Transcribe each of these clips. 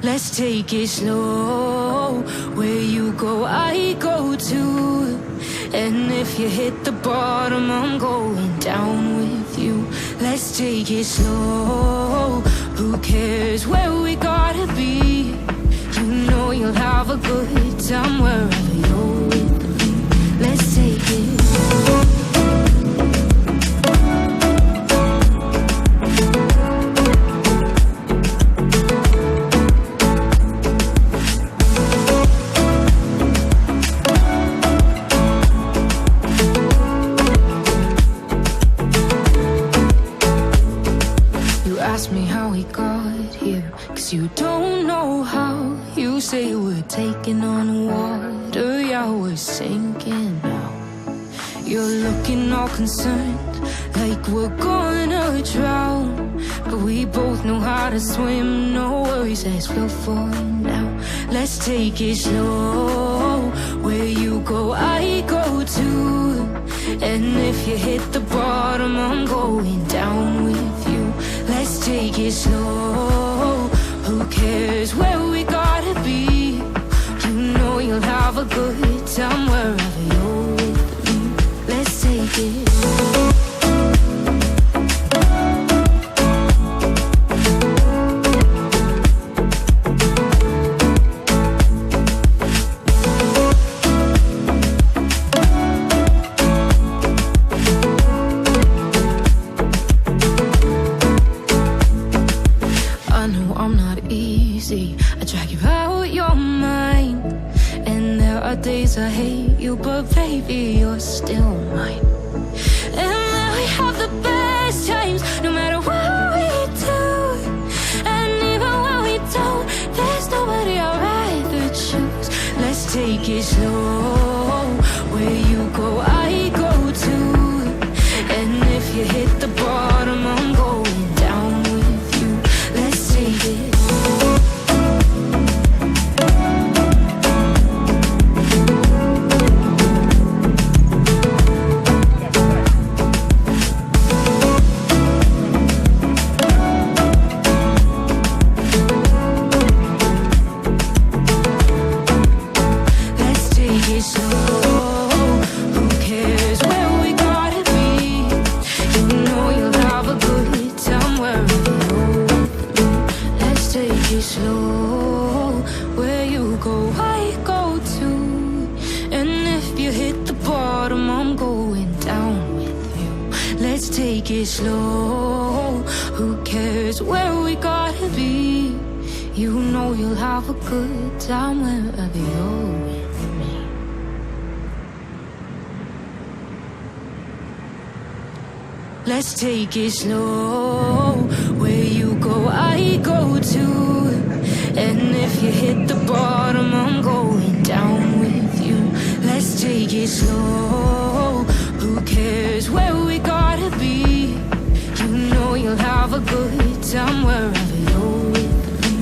Let's take it slow. Where you go, I go too. And if you hit the bottom, I'm going down with you. Let's take it slow. Who cares where we gotta be? You know you'll have a good time wherever you're with me. Let's take it slow. Ask me how we got here, 'cause you don't know how. You say we're taking on water, yeah, we're sinking now. You're looking all concerned, like we're gonna drown. But we both know how to swim, no worries as we'll find out. Let's take it slow. Where you go, I go too. And if you hit the bottom, I'm going down with you. Let's take it slow. Who cares where we gotta be? You know you'll have a good time wherever you're with me. Let's take it slow. I drag you out your mind, and there are days I hate you, but baby, you're still mine. And then we have the best times, no matter what we do. And even when we don't, there's nobody I'd rather choose. Let's take it slow. Where you go, I go too. And if you hit the bottom, I'm going down with you. Let's take it. Let's take it slow. Who cares where we gotta be? You know you'll have a good time wherever you're with me. Let's take it slow. Where you go, I go too. And if you hit the bottom, I'm going down with you. Let's take it slow. Who cares where we gotta be? You know you'll have a good time wherever you're with me.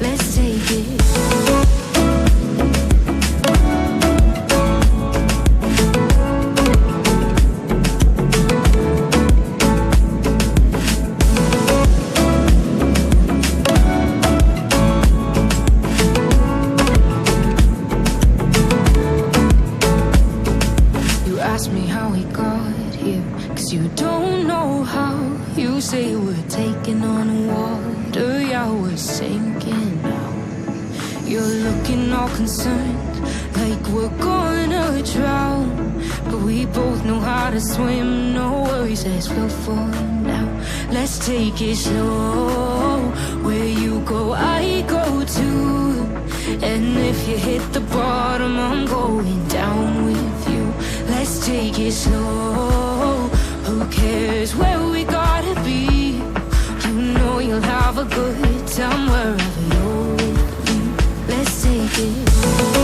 Let's take it slow. Ask me how we got here, 'cause you don't know how. You say we're taking on water, yeah, we're sinking now. You're looking all concerned, like we're gonna drown. But we both know how to swim, no worries as we'll find out. Let's take it slow. Where you go, I go too. And if you hit the bottom, I'm going down with you. Let's take it slow. Who cares where we gotta be? You know you'll have a good time wherever you're with me. Let's take it slow.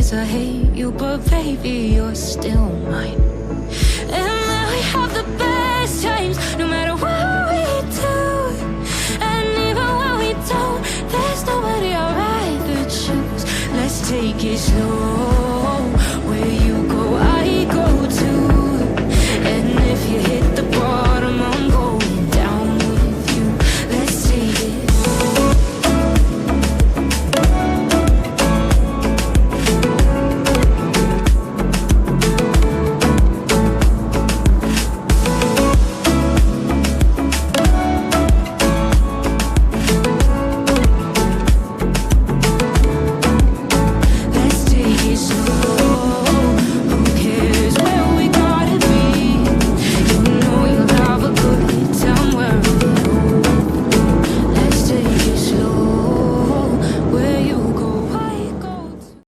I hate you, but baby, baby, you're still mine. And then we have the best times, no matter what we do. And even when we don't, there's nobody I'd rather choose. Let's take it slow.